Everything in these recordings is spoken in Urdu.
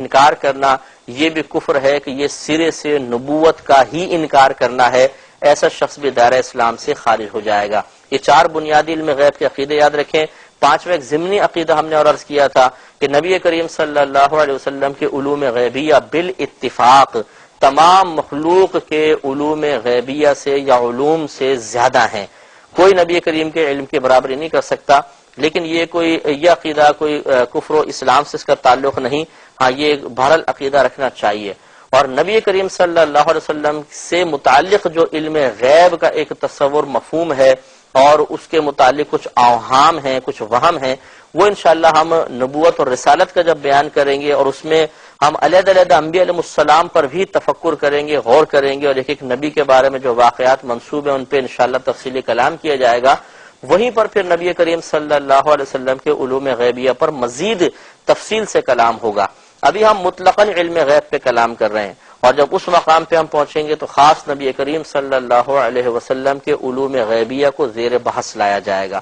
انکار کرنا یہ بھی کفر ہے کہ یہ سرے سے نبوت کا ہی انکار کرنا ہے، ایسا شخص بھی دائرہ اسلام سے خارج ہو جائے گا۔ یہ 4 بنیادی علم غیب کے عقیدے یاد رکھیں۔ 5واں ایک ضمنی عقیدہ ہم نے اور عرض کیا تھا کہ نبی کریم صلی اللہ علیہ وسلم کے علوم غیبیہ بالاتفاق تمام مخلوق کے علوم غیبیہ سے یا علوم سے زیادہ ہیں، کوئی نبی کریم کے علم کے برابری نہیں کر سکتا۔ لیکن یہ عقیدہ کوئی کفر و اسلام سے اس کا تعلق نہیں، ہاں یہ بہرحال عقیدہ رکھنا چاہیے۔ اور نبی کریم صلی اللہ علیہ وسلم سے متعلق جو علم غیب کا ایک تصور مفہوم ہے اور اس کے متعلق کچھ اوہام ہیں، کچھ وہم ہیں، وہ انشاءاللہ ہم نبوت اور رسالت کا جب بیان کریں گے اور اس میں ہم علیحدہ انبیاء علیہ السلام پر بھی تفکر کریں گے، غور کریں گے، اور ایک ایک نبی کے بارے میں جو واقعات منسوب ہیں ان پہ انشاءاللہ تفصیلی کلام کیا جائے گا۔ وہیں پر پھر نبی کریم صلی اللہ علیہ وسلم کے علوم غیبیہ پر مزید تفصیل سے کلام ہوگا۔ ابھی ہم مطلقاً علم غیب پہ کلام کر رہے ہیں، اور جب اس مقام پہ ہم پہنچیں گے تو خاص نبی کریم صلی اللہ علیہ وسلم کے علوم غیبیہ کو زیر بحث لایا جائے گا۔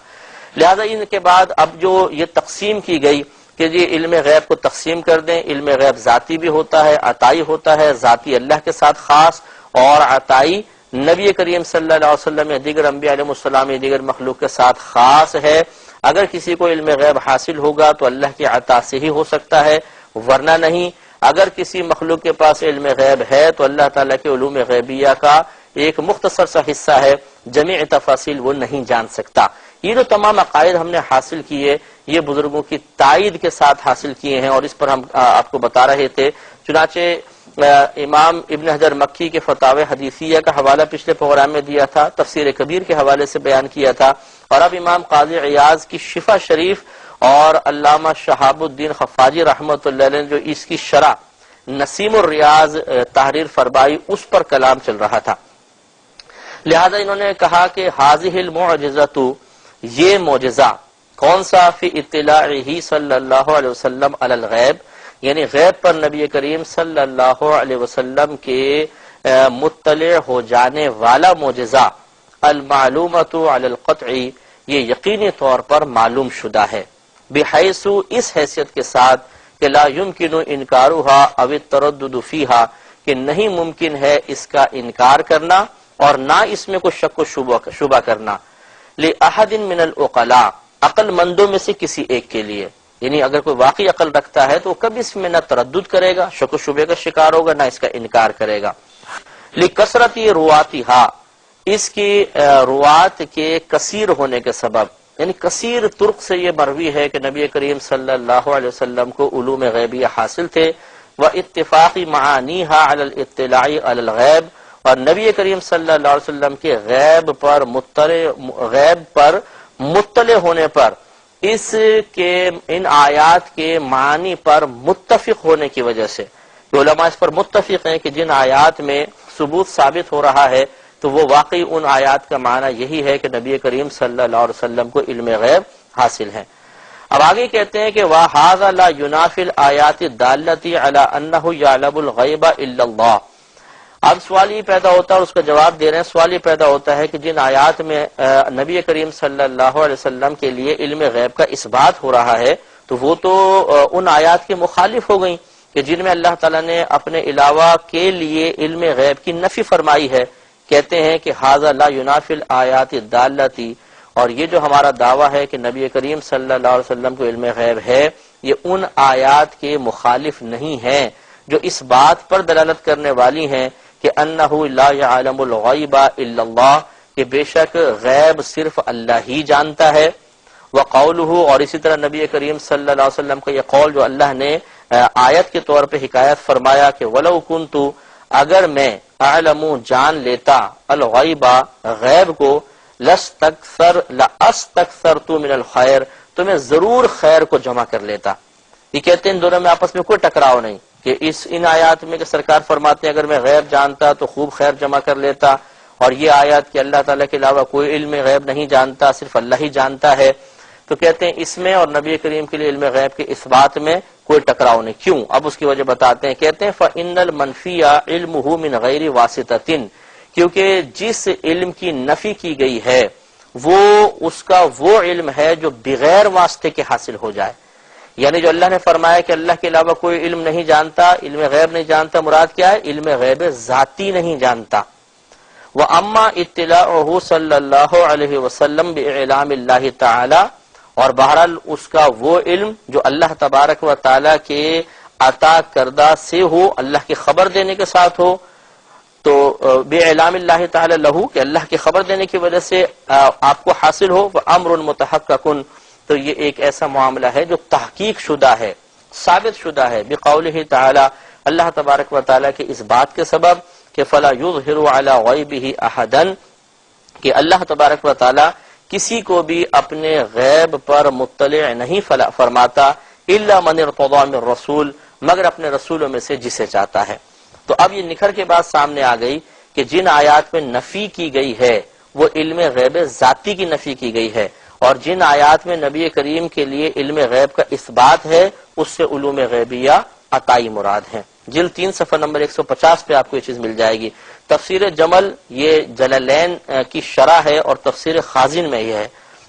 لہذا ان کے بعد اب جو یہ تقسیم کی گئی کہ یہ علم غیب کو تقسیم کر دیں، علم غیب ذاتی بھی ہوتا ہے، عطائی ہوتا ہے، ذاتی اللہ کے ساتھ خاص اور عطائی نبی کریم صلی اللہ علیہ وسلم یا دیگر انبیاء علیہ السلام یا دیگر مخلوق کے ساتھ خاص ہے۔ اگر کسی کو علم غیب حاصل ہوگا تو اللہ کی عطا سے ہی ہو سکتا ہے، ورنہ نہیں۔ اگر کسی مخلوق کے پاس علم غیب ہے تو اللہ تعالیٰ کے علوم غیبیہ کا ایک مختصر سا حصہ ہے، جمیع تفاصیل وہ نہیں جان سکتا۔ یہ جو تمام عقائد ہم نے حاصل کیے یہ بزرگوں کی تائید کے ساتھ حاصل کیے ہیں، اور اس پر ہم آپ کو بتا رہے تھے۔ چنانچہ امام ابن حجر مکی کے فتاوی حدیثیہ کا حوالہ پچھلے پروگرام میں دیا تھا، تفسیر کبیر کے حوالے سے بیان کیا تھا، اور اب امام قاضی عیاض کی شفا شریف اور علامہ شہاب الدین خفاجی رحمۃ اللہ علیہ نے جو اس کی شرح نسیم الریاض تحریر فرمائی اس پر کلام چل رہا تھا۔ لہذا انہوں نے کہا کہ حاذہ المعجزۃ، یہ معجزہ کون سا، فی اطلاعہ صلی اللہ علیہ وسلم علی الغیب، یعنی غیب پر نبی کریم صلی اللہ علیہ وسلم کے مطلع ہو جانے والا معجزہ، المعلومۃ علی القطع، یہ یقینی طور پر معلوم شدہ ہے، بحیث اس حیثیت کے ساتھ کہ لا یمکن انکارها او التردد فیہا، کہ نہیں ممکن ہے اس کا انکار کرنا اور نہ اس میں کوئی شک و شبہ کرنا، لأحد من العقلاء، عقل مندوں میں سے کسی ایک کے لیے، یعنی اگر کوئی واقعی عقل رکھتا ہے تو وہ کبھی اس میں نہ تردد کرے گا، شک و شبہ کا شکار ہوگا، نہ اس کا انکار کرے گا۔ لکثرت رواتها، اس کی روات کے کثیر ہونے کے سبب، یعنی کثیر طرق سے یہ مروی ہے کہ نبی کریم صلی اللہ علیہ وسلم کو علوم غیبیہ حاصل تھے، واتفاق معانیها علی الاطلاع علی الغیب، اور نبی کریم صلی اللہ علیہ وسلم کے غیب پر مطلع ہونے پر، اس کے ان آیات کے معنی پر متفق ہونے کی وجہ سے، علماء اس پر متفق ہیں کہ جن آیات میں ثبوت ثابت ہو رہا ہے تو وہ واقعی ان آیات کا معنی یہی ہے کہ نبی کریم صلی اللہ علیہ وسلم کو علم غیب حاصل ہے۔ اب آگے کہتے ہیں کہ وَهَذَا لَا يُنَافِي الْآيَاتِ الدَّالَّةِ عَلَىٰ أَنَّهُ يَعْلَمُ الْغَيْبَ إِلَّا اللَّهُ۔ اب سوال یہ پیدا ہوتا ہے اور اس کا جواب دے رہے ہیں، سوال یہ پیدا ہوتا ہے کہ جن آیات میں نبی کریم صلی اللہ علیہ وسلم کے لیے علم غیب کا اثبات ہو رہا ہے تو وہ تو ان آیات کے مخالف ہو گئیں کہ جن میں اللہ تعالیٰ نے اپنے علاوہ کے لیے علم غیب کی نفی فرمائی ہے۔ کہتے ہیں کہ ھذا لا ینافی الآیات الدالۃ، اور یہ جو ہمارا دعویٰ ہے کہ نبی کریم صلی اللہ علیہ وسلم کو علم غیب ہے، یہ ان آیات کے مخالف نہیں ہیں جو اس بات پر دلالت کرنے والی ہیں کہ انہ لا یعلم الغیب الا اللہ، کہ بے شک غیب صرف اللہ ہی جانتا ہے۔ وقولہ، اور اسی طرح نبی کریم صلی اللہ علیہ وسلم کا یہ قول جو اللہ نے آیت کے طور پہ حکایت فرمایا کہ ولو کنت، اگر میں اعلم جان لیتا الغیب غیب کو، لاستکثرت من الخیر، تو میں ضرور خیر کو جمع کر لیتا۔ یہ کہتے ہیں ان دونوں میں آپس میں کوئی ٹکراؤ نہیں کہ ان آیات میں کہ سرکار فرماتے ہیں اگر میں غیب جانتا تو خوب خیر جمع کر لیتا، اور یہ آیات کہ اللہ تعالیٰ کے علاوہ کوئی علم غیب نہیں جانتا، صرف اللہ ہی جانتا ہے، تو کہتے ہیں اس میں اور نبی کریم کے لیے علم غیب کے اس بات میں کوئی ٹکراؤ نہیں۔ کیوں؟ اب اس کی وجہ بتاتے ہیں، کہتے ہیں فَإِنَّ الْمَنْفِيَ عِلْمُهُ مِنْ غَيْرِ وَاسِطَةٍ، کیونکہ جس علم کی نفی کی گئی ہے وہ اس کا وہ علم ہے جو بغیر واسطے کے حاصل ہو جائے، یعنی جو اللہ نے فرمایا کہ اللہ کے علاوہ کوئی علم نہیں جانتا، علم غیب نہیں جانتا، مراد کیا ہے؟ علم غیب ذاتی نہیں جانتا۔ وَأَمَّا اطِّلَاعُهُ صلی اللہ علیہ وسلم بِإِعْلَامِ اللہ تعالی، اور بہرحال اس کا وہ علم جو اللہ تبارک و تعالی کے عطا کردہ سے ہو، اللہ کی خبر دینے کے ساتھ ہو، تو بِإِعْلَامِ اللہ تعالی لہو، کہ اللہ کی خبر دینے کی وجہ سے آپ کو حاصل ہو، وَأَمْرٌ مُتَحَقَّقٌ، تو یہ ایک ایسا معاملہ ہے جو تحقیق شدہ ہے، ثابت شدہ ہے، بقولہ تعالی، اللہ تبارک و تعالی کے اس بات کے سبب کہ فلا یظہر علی غیبہ احدا، کہ اللہ تبارک و تعالی کسی کو بھی اپنے غیب پر مطلع نہیں فرماتا، الا من ارتضی من رسول، مگر اپنے رسولوں میں سے جسے چاہتا ہے۔ تو اب یہ نکھر کے بعد سامنے آ گئی کہ جن آیات میں نفی کی گئی ہے وہ علم غیب ذاتی کی نفی کی گئی ہے، اور جن آیات میں نبی کریم کے لیے علم غیب کا اثبات ہے اس سے علوم غیبیہ عطائی مراد ہیں۔ جلد 3 صفحہ نمبر 150 پہ آپ کو یہ چیز مل جائے گی۔ تفسیر جمل یہ جلالین کی شرح ہے اور تفسیر خازن میں یہ ہے۔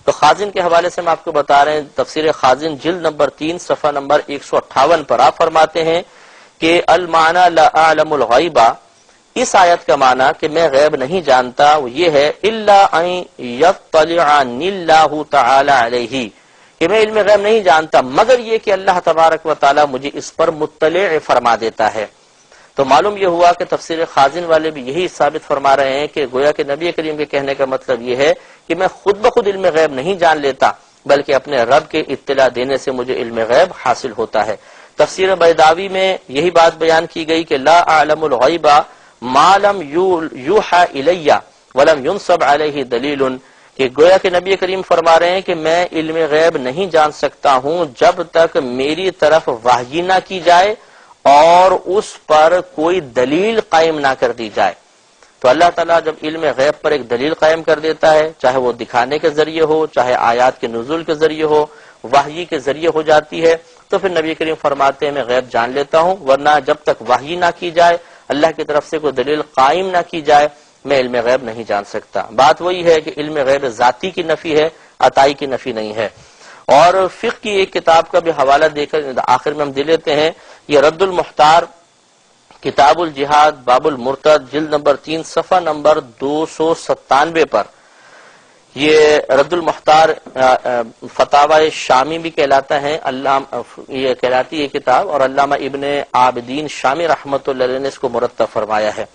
تو خازن کے حوالے سے میں آپ کو بتا رہے ہیں، تفسیر خازن جلد نمبر 3 صفحہ نمبر 158 پر آپ فرماتے ہیں کہ المعنی لا اعلم الغیبہ، اس آیت کا معنی کہ میں غیب نہیں جانتا وہ یہ ہے الا ان یطلعنی اللہ تعالی علیہ، کہ میں علم غیب نہیں جانتا مگر یہ کہ اللہ تبارک و تعالی مجھے اس پر مطلع فرما دیتا ہے۔ تو معلوم یہ ہوا کہ تفسیر خازن والے بھی یہی ثابت فرما رہے ہیں کہ گویا کہ نبی کریم کے کہنے کا مطلب یہ ہے کہ میں خود بخود علم غیب نہیں جان لیتا، بلکہ اپنے رب کے اطلاع دینے سے مجھے علم غیب حاصل ہوتا ہے۔ تفسیر بیضاوی میں یہی بات بیان کی گئی کہ لا اعلم الغیبہ ما لم یوحى الی ولم ینصب علیہ دلیل، کہ گویا کہ نبی کریم فرما رہے ہیں کہ میں علم غیب نہیں جان سکتا ہوں جب تک میری طرف وحی نہ کی جائے اور اس پر کوئی دلیل قائم نہ کر دی جائے۔ تو اللہ تعالیٰ جب علم غیب پر ایک دلیل قائم کر دیتا ہے، چاہے وہ دکھانے کے ذریعے ہو، چاہے آیات کے نزول کے ذریعے ہو، وحی کے ذریعے ہو جاتی ہے، تو پھر نبی کریم فرماتے ہیں میں غیب جان لیتا ہوں، ورنہ جب تک وحی نہ کی جائے، اللہ کی طرف سے کوئی دلیل قائم نہ کی جائے، میں علم غیب نہیں جان سکتا۔ بات وہی ہے کہ علم غیب ذاتی کی نفی ہے، عطائی کی نفی نہیں ہے۔ اور فقہ کی ایک کتاب کا بھی حوالہ دے کر آخر میں ہم دے لیتے ہیں، یہ رد المختار کتاب الجہاد باب المرتد جلد نمبر 3 صفحہ نمبر 297 پر، یہ رد المختار فتاوی شامی بھی کہلاتا ہے، یہ کہلاتی ہے کتاب، اور علامہ ابن عابدین شامی رحمۃ اللہ علیہ نے اس کو مرتب فرمایا ہے۔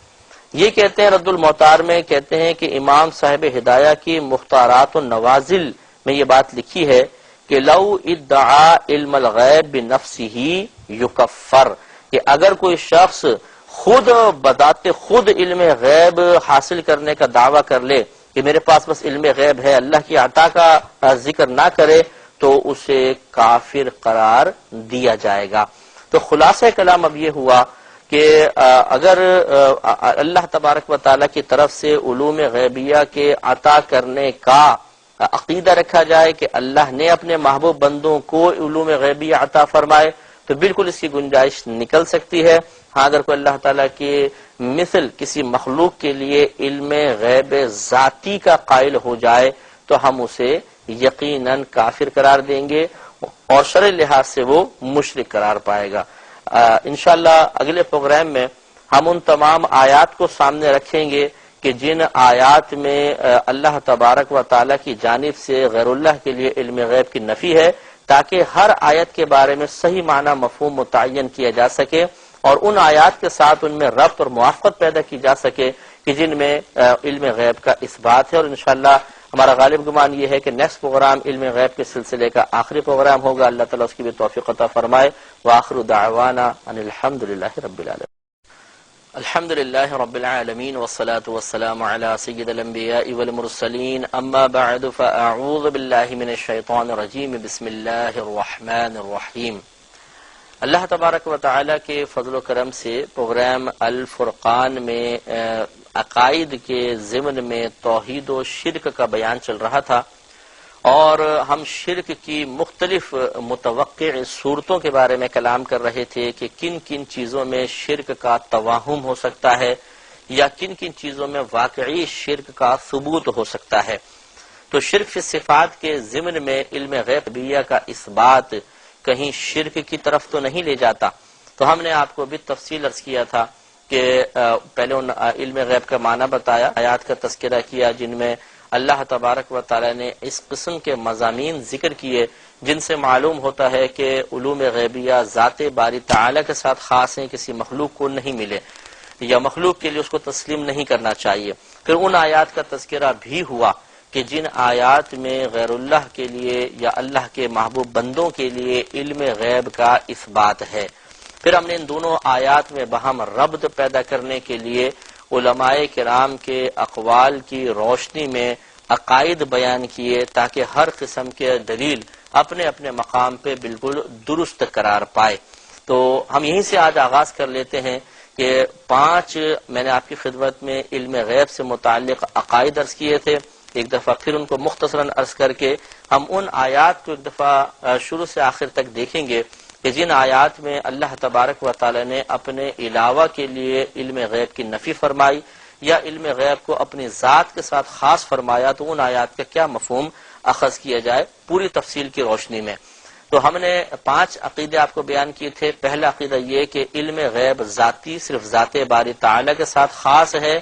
یہ کہتے ہیں رد المختار میں، کہتے ہیں کہ امام صاحب ہدایہ کی مختارات النوازل میں یہ بات لکھی ہے کہ لو ادعا علم الغیب بنفسہ یکفر، کہ اگر کوئی شخص خود بذات خود علم غیب حاصل کرنے کا دعویٰ کر لے کہ میرے پاس بس علم غیب ہے، اللہ کی عطا کا ذکر نہ کرے، تو اسے کافر قرار دیا جائے گا۔ تو خلاصہ کلام اب یہ ہوا کہ اگر اللہ تبارک و تعالیٰ کی طرف سے علوم غیبیہ کے عطا کرنے کا عقیدہ رکھا جائے کہ اللہ نے اپنے محبوب بندوں کو علوم غیبیہ عطا فرمائے، تو بالکل اس کی گنجائش نکل سکتی ہے۔ ہاں اگر کوئی اللہ تعالیٰ کے مثل کسی مخلوق کے لیے علم غیب ذاتی کا قائل ہو جائے تو ہم اسے یقیناً کافر قرار دیں گے اور شرعی لحاظ سے وہ مشرک قرار پائے گا۔ انشاءاللہ اگلے پروگرام میں ہم ان تمام آیات کو سامنے رکھیں گے کہ جن آیات میں اللہ تبارک و تعالیٰ کی جانب سے غیر اللہ کے لیے علم غیب کی نفی ہے، تاکہ ہر آیت کے بارے میں صحیح معنی مفہوم متعین کیا جا سکے اور ان آیات کے ساتھ ان میں ربط اور موافقت پیدا کی جا سکے کہ جن میں علم غیب کا اثبات ہے۔ اور انشاءاللہ ہمارا غالب گمان یہ ہے کہ نیکسٹ پروگرام علم غیب کے سلسلے کا آخری پروگرام ہوگا۔ اللہ تعالیٰ اس کی بھی توفیق عطا فرمائے۔ وآخر دعوانا ان الحمدللہ رب العالمین۔ الحمد للہ رب العالمین والصلاة والسلام علی سید الانبیاء والمرسلین، اما بعد فاعوذ باللہ من الشیطان الرجیم، بسم اللہ الرحمن الرحیم۔ اللہ تبارک و تعالیٰ کے فضل و کرم سے پروگرام الفرقان میں عقائد کے ضمن میں توحید و شرک کا بیان چل رہا تھا، اور ہم شرک کی مختلف متوقع صورتوں کے بارے میں کلام کر رہے تھے کہ کن کن چیزوں میں شرک کا توہم ہو سکتا ہے یا کن کن چیزوں میں واقعی شرک کا ثبوت ہو سکتا ہے۔ تو شرک فی صفات کے ضمن میں علم غیبیہ کا اثبات کہیں شرک کی طرف تو نہیں لے جاتا؟ تو ہم نے آپ کو بھی تفصیل عرض کیا تھا کہ پہلے ان علم غیب کا معنی بتایا، آیات کا تذکرہ کیا جن میں اللہ تبارک و تعالی نے اس قسم کے مضامین ذکر کیے جن سے معلوم ہوتا ہے کہ علوم غیبیہ ذات باری تعالی کے ساتھ خاص ہیں، کسی مخلوق کو نہیں ملے یا مخلوق کے لیے اس کو تسلیم نہیں کرنا چاہیے۔ پھر ان آیات کا تذکرہ بھی ہوا کہ جن آیات میں غیر اللہ کے لیے یا اللہ کے محبوب بندوں کے لیے علم غیب کا اثبات ہے۔ پھر ہم نے ان دونوں آیات میں باہم ربط پیدا کرنے کے لیے علماء کرام کے اقوال کی روشنی میں عقائد بیان کیے تاکہ ہر قسم کے دلیل اپنے اپنے مقام پہ بالکل درست قرار پائے۔ تو ہم یہیں سے آج آغاز کر لیتے ہیں کہ 5 میں نے آپ کی خدمت میں علم غیب سے متعلق عقائد عرض کیے تھے، ایک دفعہ پھر ان کو مختصراً عرض کر کے ہم ان آیات کو ایک دفعہ شروع سے آخر تک دیکھیں گے کہ جن آیات میں اللہ تبارک و تعالی نے اپنے علاوہ کے لیے علم غیب کی نفی فرمائی یا علم غیب کو اپنی ذات کے ساتھ خاص فرمایا، تو ان آیات کا کیا مفہوم اخذ کیا جائے پوری تفصیل کی روشنی میں۔ تو ہم نے 5 عقیدے آپ کو بیان کیے تھے۔ پہلا عقیدہ یہ کہ علم غیب ذاتی صرف ذات باری تعالی کے ساتھ خاص ہے،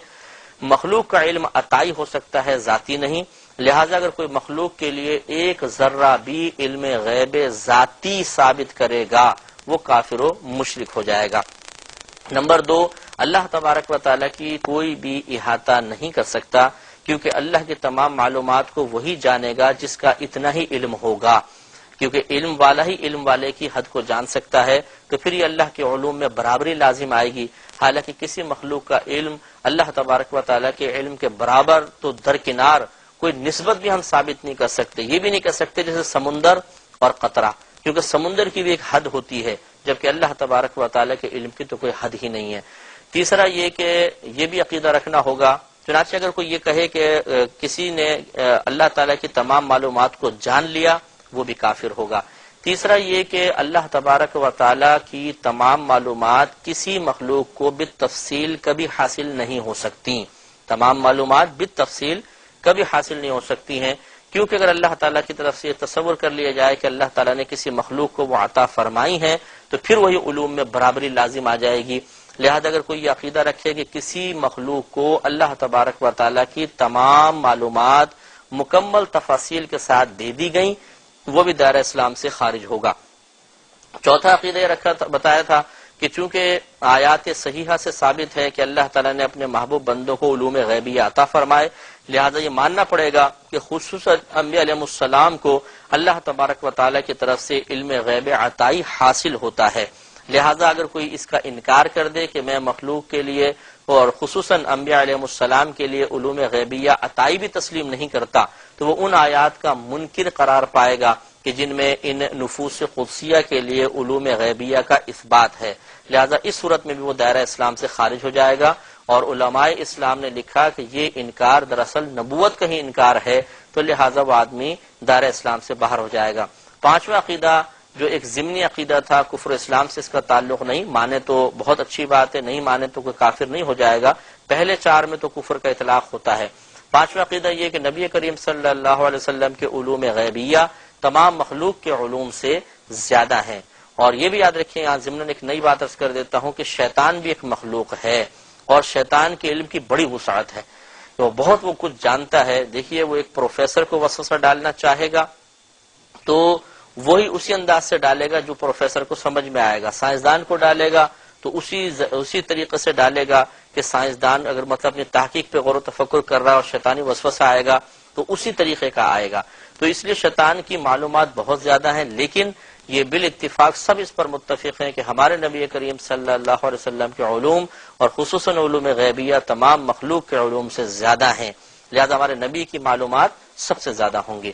مخلوق کا علم عطائی ہو سکتا ہے، ذاتی نہیں، لہٰذا اگر کوئی مخلوق کے لیے ایک ذرہ بھی علم غیب ذاتی ثابت کرے گا وہ کافر و مشرک ہو جائے گا۔ نمبر 2، اللہ تبارک و تعالیٰ کی کوئی بھی احاطہ نہیں کر سکتا، کیونکہ اللہ کی تمام معلومات کو وہی جانے گا جس کا اتنا ہی علم ہوگا، کیونکہ علم والا ہی علم والے کی حد کو جان سکتا ہے، تو پھر یہ اللہ کے علوم میں برابری لازم آئے گی۔ حالانکہ کسی مخلوق کا علم اللہ تبارک و تعالیٰ کے علم کے برابر تو درکنار کوئی نسبت بھی ہم ثابت نہیں کر سکتے، یہ بھی نہیں کر سکتے جیسے سمندر اور قطرہ، کیونکہ سمندر کی بھی ایک حد ہوتی ہے جبکہ اللہ تبارک و تعالیٰ کے علم کی تو کوئی حد ہی نہیں ہے۔ تیسرا یہ کہ یہ بھی عقیدہ رکھنا ہوگا، چنانچہ اگر کوئی یہ کہے کہ کسی نے اللہ تعالیٰ کی تمام معلومات کو جان لیا وہ بھی کافر ہوگا۔ تیسرا یہ کہ اللہ تبارک و تعالیٰ کی تمام معلومات کسی مخلوق کو بالتفصیل کبھی حاصل نہیں ہو سکتی، تمام معلومات بالتفصیل کبھی حاصل نہیں ہو سکتی ہیں، کیونکہ اگر اللہ تعالیٰ کی طرف سے یہ تصور کر لیا جائے کہ اللہ تعالیٰ نے کسی مخلوق کو وہ عطا فرمائی ہے تو پھر وہی علوم میں برابری لازم آ جائے گی۔ لہذا اگر کوئی یہ عقیدہ رکھے کہ کسی مخلوق کو اللہ تبارک و تعالیٰ کی تمام معلومات مکمل تفاصیل کے ساتھ دے دی گئیں وہ بھی دائرہ اسلام سے خارج ہوگا۔ چوتھا عقیدہ یہ بتایا تھا کہ چونکہ آیات صحیحہ سے ثابت ہے کہ اللہ تعالیٰ نے اپنے محبوب بندوں کو علوم غیبیہ عطا فرمائے، لہذا یہ ماننا پڑے گا کہ خصوصاً انبیاء علیہ السلام کو اللہ تبارک و تعالیٰ کی طرف سے علم غیب عطائی حاصل ہوتا ہے۔ لہذا اگر کوئی اس کا انکار کر دے کہ میں مخلوق کے لیے اور خصوصاً انبیاء علیہ السلام کے لیے علوم غیبیہ عطائی بھی تسلیم نہیں کرتا تو وہ ان آیات کا منکر قرار پائے گا کہ جن میں ان نفوس قدسیہ کے لیے علوم غیبیہ کا اثبات ہے۔ لہذا اس صورت میں بھی وہ دائرہ اسلام سے خارج ہو جائے گا، اور علماء اسلام نے لکھا کہ یہ انکار دراصل نبوت کا ہی انکار ہے، تو لہذا وہ آدمی دائرہ اسلام سے باہر ہو جائے گا۔ پانچواں عقیدہ جو ایک ضمنی عقیدہ تھا، کفر اسلام سے اس کا تعلق نہیں، مانے تو بہت اچھی بات ہے، نہیں مانے تو کوئی کافر نہیں ہو جائے گا، پہلے 4 میں تو کفر کا اطلاق ہوتا ہے۔ پانچواں عقیدہ یہ کہ نبی کریم صلی اللہ علیہ وسلم کے علوم غیبیہ تمام مخلوق کے علوم سے زیادہ ہیں، اور یہ بھی یاد رکھیں، یہاں ضمن ایک نئی بات عرض کر دیتا ہوں کہ شیطان بھی ایک مخلوق ہے اور شیطان کے علم کی بڑی وسعت ہے، تو بہت وہ کچھ جانتا ہے۔ دیکھیے وہ ایک پروفیسر کو وسوسہ ڈالنا چاہے گا تو وہی اسی انداز سے ڈالے گا جو پروفیسر کو سمجھ میں آئے گا، سائنسدان کو ڈالے گا تو اسی طریقے سے ڈالے گا کہ سائنسدان اگر مطلب اپنی تحقیق پہ غور و تفکر کر رہا ہے اور شیطانی وسوسہ آئے گا تو اسی طریقے کا آئے گا۔ تو اس لیے شیطان کی معلومات بہت زیادہ ہیں، لیکن یہ بالاتفاق سب اس پر متفق ہیں کہ ہمارے نبی کریم صلی اللہ علیہ وسلم کے علوم اور خصوصاً علوم غیبیہ تمام مخلوق کے علوم سے زیادہ ہیں، لہذا ہمارے نبی کی معلومات سب سے زیادہ ہوں گی۔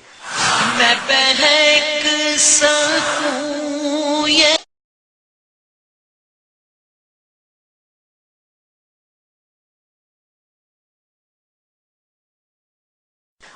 میں بہک سکوں یہ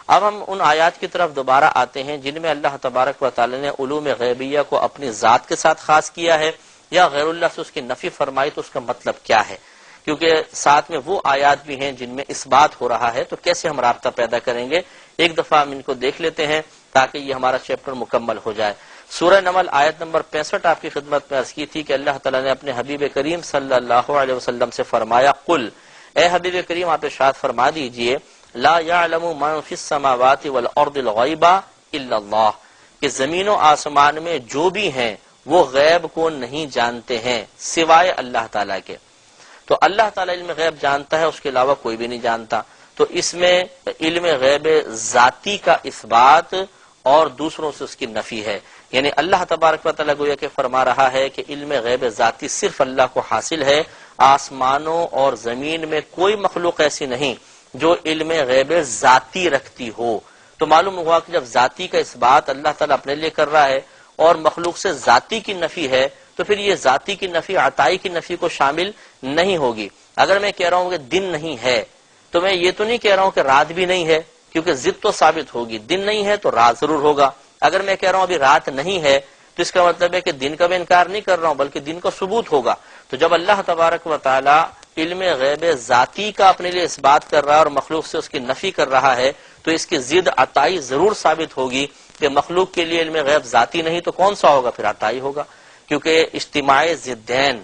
اب ہم ان آیات کی طرف دوبارہ آتے ہیں جن میں اللہ تبارک و تعالی نے علوم غیبیہ کو اپنی ذات کے ساتھ خاص کیا ہے یا غیر اللہ سے اس کی نفی فرمائی، تو اس کا مطلب کیا ہے، کیونکہ ساتھ میں وہ آیات بھی ہیں جن میں اس بات ہو رہا ہے، تو کیسے ہم رابطہ پیدا کریں گے۔ ایک دفعہ ہم ان کو دیکھ لیتے ہیں تاکہ یہ ہمارا چیپٹر مکمل ہو جائے۔ سورہ نمل آیت نمبر 65 آپ کی خدمت میں عرض کی تھی کہ اللہ تعالیٰ نے اپنے حبیب کریم صلی اللہ علیہ وسلم سے فرمایا قل، اے حبیب کریم آپ ارشاد فرما دیجئے لا یعلم من فی السماوات والارض الغیب الا اللہ، کہ زمین و آسمان میں جو بھی ہیں وہ غیب کو نہیں جانتے ہیں سوائے اللہ تعالیٰ کے۔ تو اللہ تعالیٰ علم غیب جانتا ہے، اس کے علاوہ کوئی بھی نہیں جانتا۔ تو اس میں علم غیب ذاتی کا اثبات اور دوسروں سے اس کی نفی ہے، یعنی اللہ تبارک و تعالیٰ گویا کہ فرما رہا ہے کہ علم غیب ذاتی صرف اللہ کو حاصل ہے، آسمانوں اور زمین میں کوئی مخلوق ایسی نہیں جو علم غیب ذاتی رکھتی ہو۔ تو معلوم ہوا کہ جب ذاتی کا اثبات اللہ تعالیٰ اپنے لیے کر رہا ہے اور مخلوق سے ذاتی کی نفی ہے، تو پھر یہ ذاتی کی نفی عطائی کی نفی کو شامل نہیں ہوگی۔ اگر میں کہہ رہا ہوں کہ دن نہیں ہے تو میں یہ تو نہیں کہہ رہا ہوں کہ رات بھی نہیں ہے، کیونکہ ضد تو ثابت ہوگی، دن نہیں ہے تو رات ضرور ہوگا۔ اگر میں کہہ رہا ہوں ابھی رات نہیں ہے تو اس کا مطلب ہے کہ دن کا میں انکار نہیں کر رہا ہوں بلکہ دن کا ثبوت ہوگا۔ تو جب اللہ تبارک و تعالی علم غیب ذاتی کا اپنے لیے اس بات کر رہا ہے اور مخلوق سے اس کی نفی کر رہا ہے تو اس کی ضد عطائی ضرور ثابت ہوگی کہ مخلوق کے لیے علم غیب ذاتی نہیں تو کون سا ہوگا، پھر عطائی ہوگا، کیونکہ اجتماع ضدین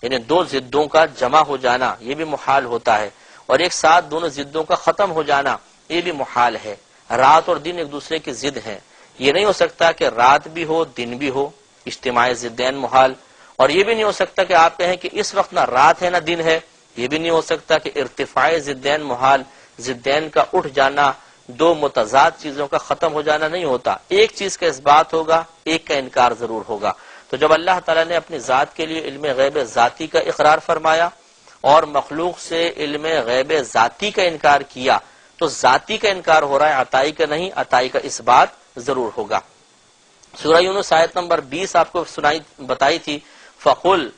یعنی دو ضدوں کا جمع ہو جانا یہ بھی محال ہوتا ہے، اور ایک ساتھ دونوں ضدوں کا ختم ہو جانا یہ بھی محال ہے۔ رات اور دن ایک دوسرے کی ضد ہیں، یہ نہیں ہو سکتا کہ رات بھی ہو دن بھی ہو، اجتماع ضدین محال، اور یہ بھی نہیں ہو سکتا کہ آپ کہیں کہ اس وقت نہ رات ہے نہ دن ہے، یہ بھی نہیں ہو سکتا کہ ارتفاع ضدین محال، ضدین کا اٹھ جانا، دو متضاد چیزوں کا ختم ہو جانا نہیں ہوتا، ایک چیز کا اثبات ہوگا ایک کا انکار ضرور ہوگا۔ تو جب اللہ تعالیٰ نے اپنی ذات کے لیے علم غیب ذاتی کا اقرار فرمایا اور مخلوق سے علم غیب ذاتی کا انکار کیا تو ذاتی کا انکار ہو رہا ہے، عطائی کا نہیں، عطائی کا اثبات ضرور ہوگا۔ سورہ یونس آیت نمبر 20 آپ کو بتائی تھی، فقل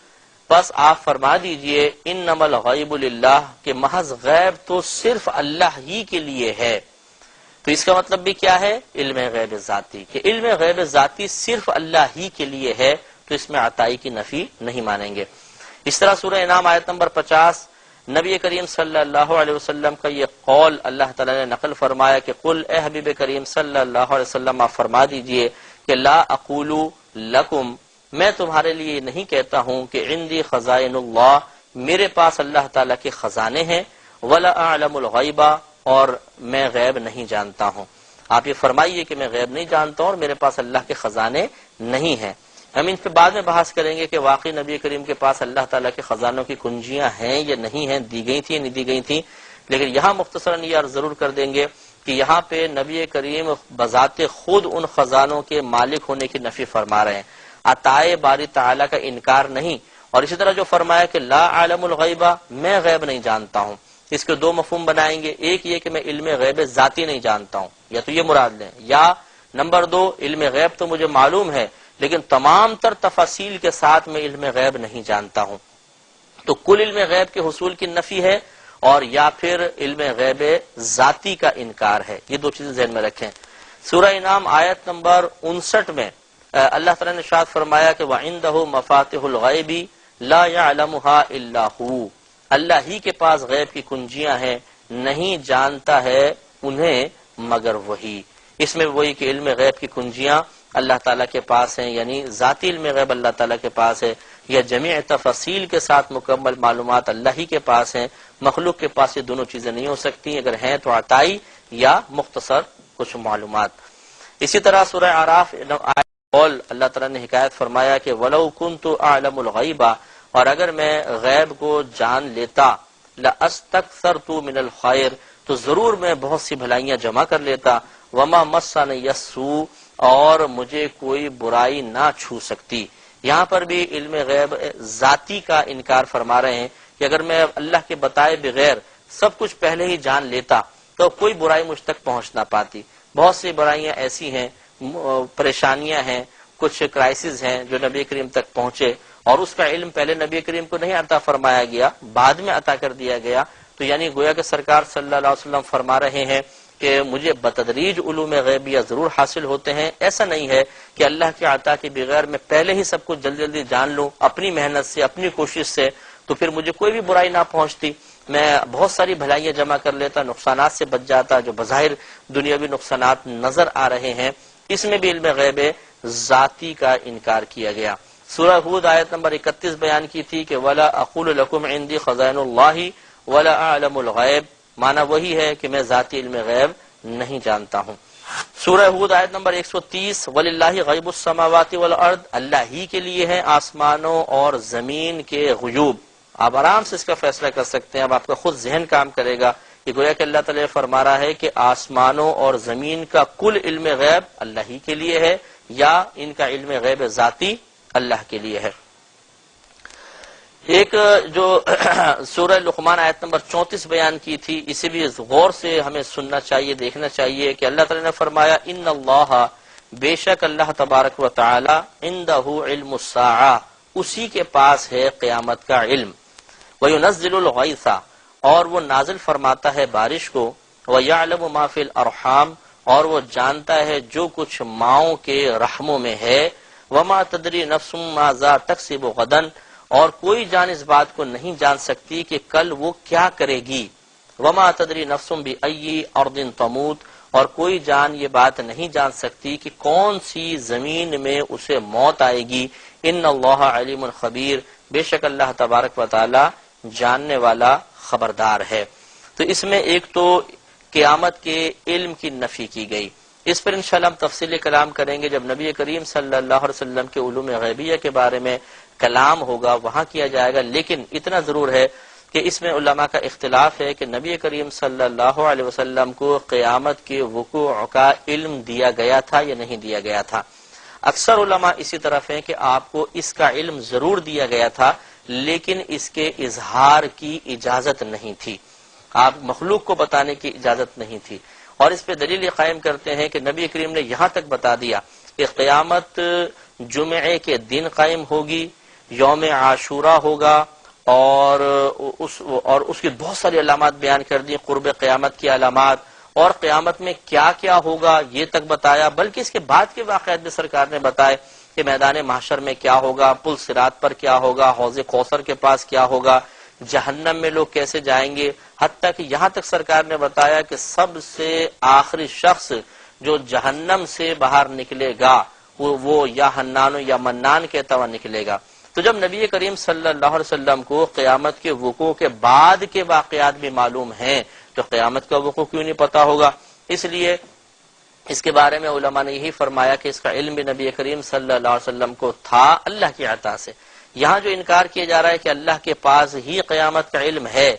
پس آپ فرما دیجئے انما الغیب للہ، کہ محض غیب تو صرف اللہ ہی کے لیے ہے۔ تو اس کا مطلب بھی کیا ہے؟ علم غیب ذاتی، کہ علم غیب ذاتی صرف اللہ ہی کے لیے ہے، تو اس میں عطائی کی نفی نہیں مانیں گے۔ اس طرح سورہ انعام آیت نمبر 50 نبی کریم صلی اللہ علیہ وسلم کا یہ قول اللہ تعالیٰ نے نقل فرمایا کہ قل، اے حبیب کریم صلی اللہ علیہ وسلم آپ فرما دیجئے کہ لا اقول لکم، میں تمہارے لیے نہیں کہتا ہوں کہ عندی خزائن اللہ، میرے پاس اللہ تعالیٰ کے خزانے ہیں، ولا اعلم الغیب، اور میں غیب نہیں جانتا ہوں۔ آپ یہ فرمائیے کہ میں غیب نہیں جانتا ہوں اور میرے پاس اللہ کے خزانے نہیں ہیں۔ ہم ان پہ بعد میں بحث کریں گے کہ واقعی نبی کریم کے پاس اللہ تعالیٰ کے خزانوں کی کنجیاں ہیں یا نہیں ہیں، دی گئی تھی یا نہیں دی گئی تھی، لیکن یہاں مختصراً یہ عرض ضرور کر دیں گے کہ یہاں پہ نبی کریم بذات خود ان خزانوں کے مالک ہونے کی نفی فرما رہے ہیں، عطائے باری تعالیٰ کا انکار نہیں۔ اور اسی طرح جو فرمایا کہ لا عالم الغیبہ، میں غیب نہیں جانتا ہوں، اس کے دو مفہوم بنائیں گے، ایک یہ کہ میں علم غیب ذاتی نہیں جانتا ہوں، یا تو یہ مراد لیں، یا نمبر دو علم غیب تو مجھے معلوم ہے لیکن تمام تر تفاصیل کے ساتھ میں علم غیب نہیں جانتا ہوں۔ تو کل علم غیب کے حصول کی نفی ہے اور یا پھر علم غیب ذاتی کا انکار ہے، یہ دو چیزیں ذہن میں رکھیں۔ سورہ انعام آیت نمبر 59 میں اللہ تعالیٰ نے ارشاد فرمایا کہ وَعِندَهُ مَفَاتِحُ الْغَيْبِ لَا يَعْلَمُهَا إِلَّا هُوَ، اللہ ہی کے پاس غیب کی کنجیاں ہیں، نہیں جانتا ہے انہیں مگر وہی۔ اس میں وہی کہ علم غیب کی کنجیاں اللہ تعالیٰ کے پاس ہیں، یعنی ذاتی علم غیب اللہ تعالیٰ کے پاس ہے، یا جمیع تفاصیل کے ساتھ مکمل معلومات اللہ ہی کے پاس ہیں، مخلوق کے پاس یہ دونوں چیزیں نہیں ہو سکتی، اگر ہیں تو عطائی یا مختصر کچھ معلومات۔ اسی طرح سورہ اعراف قول اللہ تعالیٰ نے حکایت فرمایا کہ وَلَوْ كُنْتُ أَعْلَمُ الْغَيْبَ، اور اگر میں غیب کو جان لیتا، لَأَسْتَكْثَرْتُ مِنَ الْخَيْرِ، تو ضرور میں بہت سی بھلائیاں جمع کر لیتا، وَمَا مَسَّنِيَ السُّوءُ، اور مجھے کوئی برائی نہ چھو سکتی۔ یہاں پر بھی علم غیب ذاتی کا انکار فرما رہے ہیں کہ اگر میں اللہ کے بتائے بغیر سب کچھ پہلے ہی جان لیتا تو کوئی برائی مجھ تک پہنچ نہ پاتی۔ بہت سی برائیاں ایسی ہیں، پریشانیاں ہیں، کچھ کرائسس ہیں جو نبی کریم تک پہنچے اور اس کا علم پہلے نبی کریم کو نہیں عطا فرمایا گیا، بعد میں عطا کر دیا گیا۔ تو یعنی گویا کہ سرکار صلی اللہ علیہ وسلم فرما رہے ہیں کہ مجھے بتدریج علوم غیبیہ ضرور حاصل ہوتے ہیں، ایسا نہیں ہے کہ اللہ کے عطا کے بغیر میں پہلے ہی سب کچھ جلدی جلدی جان لوں اپنی محنت سے، اپنی کوشش سے، تو پھر مجھے کوئی بھی برائی نہ پہنچتی، میں بہت ساری بھلائیاں جمع کر لیتا، نقصانات سے بچ جاتا، جو بظاہر دنیاوی نقصانات نظر آ رہے ہیں۔ اس میں بھی علم غیب ذاتی کا انکار کیا گیا۔ سورہ ہود آیت نمبر 31 بیان کی تھی کہ وَلَا أَقُولُ لَكُمْ عِنْدِي خَزَائِنُ اللَّهِ وَلَا أَعْلَمُ الْغَيْبَ، معنی وہی ہے کہ میں ذاتی علم غیب نہیں جانتا ہوں۔ سورہ ہود آیت نمبر 130 وَلِلَّهِ غَيْبُ السَّمَاوَاتِ وَالْأَرْضِ، اللہ ہی کے لیے ہیں آسمانوں اور زمین کے غیوب۔ آپ آرام سے اس کا فیصلہ کر سکتے ہیں، اب آپ کا خود ذہن کام کرے گا کہ گویا کہ اللہ تعالیٰ فرما رہا ہے کہ آسمانوں اور زمین کا کل علم غیب اللہ ہی کے لیے ہے، یا ان کا علم غیب ذاتی اللہ کے لیے ہے۔ ایک جو سورہ لقمان آیت نمبر 34 بیان کی تھی، اسے بھی غور سے ہمیں سننا چاہیے، دیکھنا چاہیے کہ اللہ تعالیٰ نے فرمایا ان اللہ، بے شک اللہ تبارک و تعالی، عندہ علم الساعہ، اسی کے پاس ہے قیامت کا علم، وَيُنَزِّلُ الْغَيْثَ، اور وہ نازل فرماتا ہے بارش کو، وَيَعْلَمُ مَا فِي الْأَرْحَامِ، اور وہ جانتا ہے جو کچھ ماؤں کے رحموں میں ہے، وَمَا تَدْرِي نَفْسٌ مَاذَا تَكْسِبُ غَدًا، اور کوئی جان اس بات کو نہیں جان سکتی کہ کل وہ کیا کرے گی، وَمَا تَدْرِي نَفْسٌ بِأَيِّ أَرْضٍ تَمُوتُ، اور کوئی جان یہ بات نہیں جان سکتی کہ کون سی زمین میں اسے موت آئے گی، ان اللہ علیم خبیر، بے شک اللہ تبارک و تعالی جاننے والا خبردار ہے۔ تو اس میں ایک تو قیامت کے علم کی نفی کی گئی، اس پر انشاءاللہ ہم تفصیل کلام کریں گے جب نبی کریم صلی اللہ علیہ وسلم کے علوم غیبیہ کے بارے میں کلام ہوگا، وہاں کیا جائے گا۔ لیکن اتنا ضرور ہے کہ اس میں علماء کا اختلاف ہے کہ نبی کریم صلی اللہ علیہ وسلم کو قیامت کے وقوع کا علم دیا گیا تھا یا نہیں دیا گیا تھا۔ اکثر علماء اسی طرف ہیں کہ آپ کو اس کا علم ضرور دیا گیا تھا، لیکن اس کے اظہار کی اجازت نہیں تھی، آپ مخلوق کو بتانے کی اجازت نہیں تھی۔ اور اس پہ دلیل قائم کرتے ہیں کہ نبی کریم نے یہاں تک بتا دیا کہ قیامت جمعے کے دن قائم ہوگی، یوم عاشورہ ہوگا، اور اس کی بہت ساری علامات بیان کر دی، قرب قیامت کی علامات، اور قیامت میں کیا کیا ہوگا یہ تک بتایا، بلکہ اس کے بعد کے واقعات بھی سرکار نے بتائے کہ میدان محشر میں کیا ہوگا، پل صراط پر کیا ہوگا، حوض کوثر کے پاس کیا ہوگا، جہنم میں لوگ کیسے جائیں گے، حتیٰ کہ یہاں تک سرکار نے بتایا کہ سب سے آخری شخص جو جہنم سے باہر نکلے گا وہ یا حنان یا منان کہتا ہوا نکلے گا۔ تو جب نبی کریم صلی اللہ علیہ وسلم کو قیامت کے وقوع کے بعد کے واقعات بھی معلوم ہیں تو قیامت کا وقوع کیوں نہیں پتا ہوگا؟ اس لیے اس کے بارے میں علماء نے یہی فرمایا کہ اس کا علم بھی نبی کریم صلی اللہ علیہ وسلم کو تھا اللہ کی عطا سے۔ یہاں جو انکار کیا جا رہا ہے کہ اللہ کے پاس ہی قیامت کا علم ہے،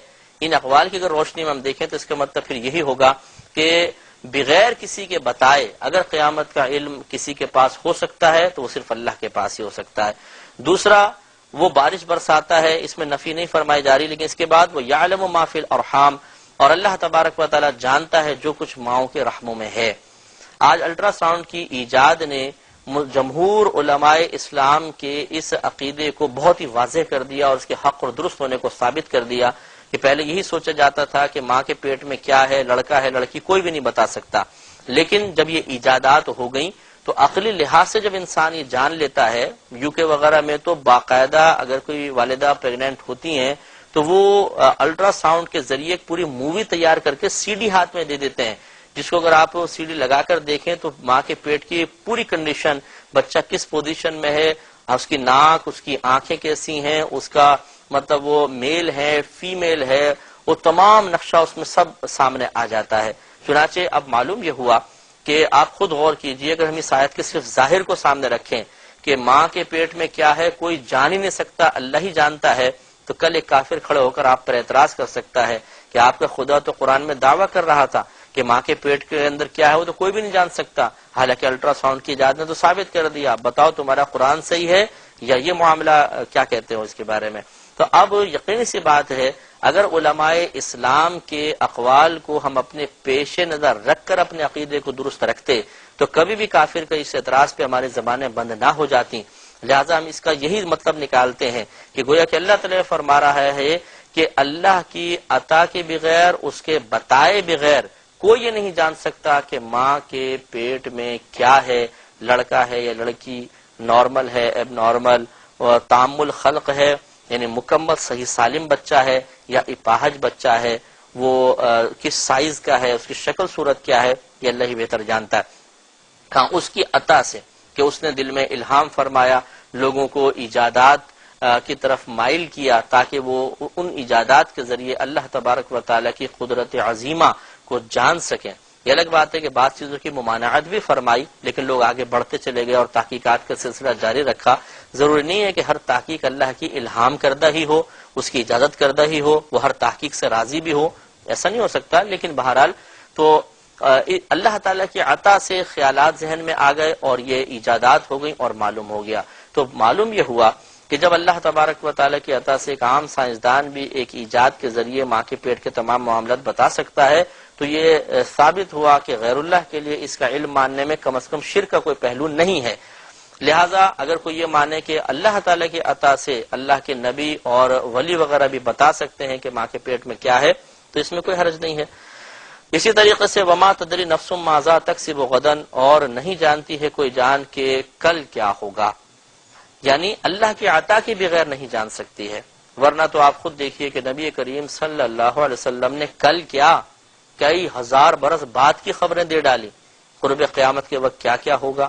ان اقوال کی اگر روشنی میں ہم دیکھیں تو اس کا مطلب پھر یہی ہوگا کہ بغیر کسی کے بتائے اگر قیامت کا علم کسی کے پاس ہو سکتا ہے تو وہ صرف اللہ کے پاس ہی ہو سکتا ہے۔ دوسرا، وہ بارش برساتا ہے، اس میں نفی نہیں فرمائی جا رہی، لیکن اس کے بعد وہ یعلم ما فی الارحام، اور اللہ تبارک و تعالی جانتا ہے جو کچھ ماؤں کے رحموں میں ہے۔ آج الٹرا ساؤنڈ کی ایجاد نے جمہور علماء اسلام کے اس عقیدے کو بہت ہی واضح کر دیا اور اس کے حق اور درست ہونے کو ثابت کر دیا کہ پہلے یہی سوچا جاتا تھا کہ ماں کے پیٹ میں کیا ہے، لڑکا ہے لڑکی، کوئی بھی نہیں بتا سکتا، لیکن جب یہ ایجادات ہو گئیں تو عقلی لحاظ سے جب انسان یہ جان لیتا ہے، یو کے وغیرہ میں تو باقاعدہ اگر کوئی والدہ پریگننٹ ہوتی ہیں تو وہ الٹرا ساؤنڈ کے ذریعے پوری مووی تیار کر کے سی ڈی ہاتھ میں دے دیتے ہیں، جس کو اگر آپ سی ڈی لگا کر دیکھیں تو ماں کے پیٹ کی پوری کنڈیشن، بچہ کس پوزیشن میں ہے، اس کی ناک، اس کی آنکھیں کیسی ہیں، اس کا مطلب وہ میل ہے فیمیل ہے، وہ تمام نقشہ اس میں سب سامنے آ جاتا ہے۔ چنانچہ اب معلوم یہ ہوا کہ آپ خود غور کیجئے، اگر ہم اس آیت کے صرف ظاہر کو سامنے رکھیں کہ ماں کے پیٹ میں کیا ہے کوئی جان ہی نہیں سکتا، اللہ ہی جانتا ہے، تو کل ایک کافر کھڑے ہو کر آپ پر اعتراض کر سکتا ہے کہ آپ کا خدا تو قرآن میں دعویٰ کر رہا تھا کہ ماں کے پیٹ کے اندر کیا ہے وہ تو کوئی بھی نہیں جان سکتا، حالانکہ الٹرا ساؤنڈ کی ایجاد نے تو ثابت کر دیا، بتاؤ تمہارا قرآن صحیح ہے یا یہ معاملہ کیا کہتے ہو اس کے بارے میں؟ تو اب یقینی سی بات ہے اگر علماء اسلام کے اقوال کو ہم اپنے پیش نظر رکھ کر اپنے عقیدے کو درست رکھتے تو کبھی بھی کافر کا اس اعتراض پہ ہماری زبانیں بند نہ ہو جاتی۔ لہٰذا ہم اس کا یہی مطلب نکالتے ہیں کہ گویا کہ اللہ تعالیٰ فرما رہا ہے کہ اللہ کی عطا کے بغیر، اس کے بتائے بغیر کوئی یہ نہیں جان سکتا کہ ماں کے پیٹ میں کیا ہے، لڑکا ہے یا لڑکی، نارمل ہے ایب نارمل، اور تعامل خلق ہے یعنی مکمل صحیح سالم بچہ ہے یا اپاہج بچہ ہے، وہ کس سائز کا ہے، اس کی شکل صورت کیا ہے، یہ اللہ ہی بہتر جانتا ہے۔ ہاں اس کی عطا سے کہ اس نے دل میں الہام فرمایا، لوگوں کو ایجادات کی طرف مائل کیا تاکہ وہ ان ایجادات کے ذریعے اللہ تبارک و تعالیٰ کی قدرت عظیمہ کو جان سکیں۔ یہ الگ بات ہے کہ بعض چیزوں کی ممانعت بھی فرمائی، لیکن لوگ آگے بڑھتے چلے گئے اور تحقیقات کا سلسلہ جاری رکھا۔ ضروری نہیں ہے کہ ہر تحقیق اللہ کی الہام کردہ ہی ہو، اس کی اجازت کردہ ہی ہو، وہ ہر تحقیق سے راضی بھی ہو، ایسا نہیں ہو سکتا، لیکن بہرحال تو اللہ تعالیٰ کی عطا سے خیالات ذہن میں آ گئے اور یہ ایجادات ہو گئیں اور معلوم ہو گیا۔ تو معلوم یہ ہوا کہ جب اللہ تبارک و تعالیٰ کی عطا سے ایک عام سائنسدان بھی ایک ایجاد کے ذریعے ماں کے پیٹ کے تمام معاملات بتا سکتا ہے، تو یہ ثابت ہوا کہ غیر اللہ کے لیے اس کا علم ماننے میں کم از کم شرک کا کوئی پہلو نہیں ہے۔ لہٰذا اگر کوئی یہ مانے کہ اللہ تعالیٰ کی عطا سے اللہ کے نبی اور ولی وغیرہ بھی بتا سکتے ہیں کہ ماں کے پیٹ میں کیا ہے، تو اس میں کوئی حرج نہیں ہے۔ اسی طریقے سے وما تدری نفس ماذا تکسب غدا، اور نہیں جانتی ہے کوئی جان کہ کل کیا ہوگا، یعنی اللہ کی عطا کے بغیر نہیں جان سکتی ہے۔ ورنہ تو آپ خود دیکھیے کہ نبی کریم صلی اللہ علیہ وسلم نے کل کیا کئی ہزار برس بعد کی خبریں دے ڈالی، قرب قیامت کے وقت کیا کیا ہوگا،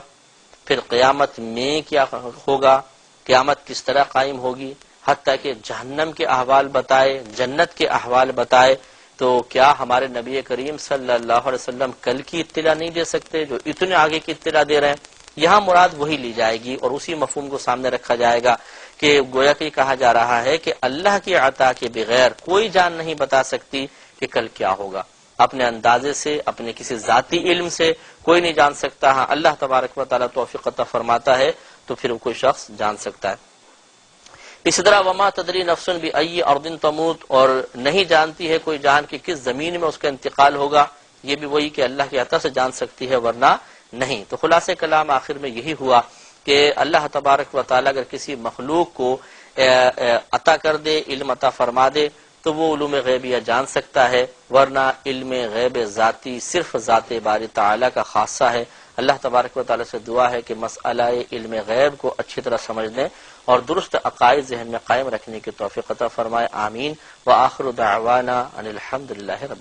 پھر قیامت میں کیا ہوگا، قیامت کس طرح قائم ہوگی، حتیٰ کہ جہنم کے احوال بتائے، جنت کے احوال بتائے۔ تو کیا ہمارے نبی کریم صلی اللہ علیہ وسلم کل کی اطلاع نہیں دے سکتے جو اتنے آگے کی اطلاع دے رہے ہیں؟ یہاں مراد وہی لی جائے گی اور اسی مفہوم کو سامنے رکھا جائے گا کہ گویا کہ کہا جا رہا ہے کہ اللہ کی عطا کے بغیر کوئی جان نہیں بتا سکتی کہ کل کیا ہوگا، اپنے اندازے سے، اپنے کسی ذاتی علم سے کوئی نہیں جان سکتا۔ ہاں اللہ تبارک و تعالیٰ توفیق عطا فرماتا ہے تو پھر کوئی شخص جان سکتا ہے۔ اسی طرح وما تدری نفس بأی ارض تموت، اور نہیں جانتی ہے کوئی جان کہ کس زمین میں اس کا انتقال ہوگا، یہ بھی وہی کہ اللہ کی عطا سے جان سکتی ہے ورنہ نہیں۔ تو خلاصہ کلام آخر میں یہی ہوا کہ اللہ تبارک و تعالیٰ اگر کسی مخلوق کو عطا کر دے، علم عطا فرما دے، تو وہ علوم غیبیہ جان سکتا ہے، ورنہ علم غیب ذاتی صرف ذات باری تعالیٰ کا خاصہ ہے۔ اللہ تبارک و تعالیٰ سے دعا ہے کہ مسئلہ علم غیب کو اچھی طرح سمجھنے اور درست عقائد ذہن میں قائم رکھنے کی توفیق عطا فرمائے، آمین۔ وآخر دعوانا ان الحمد للہ رب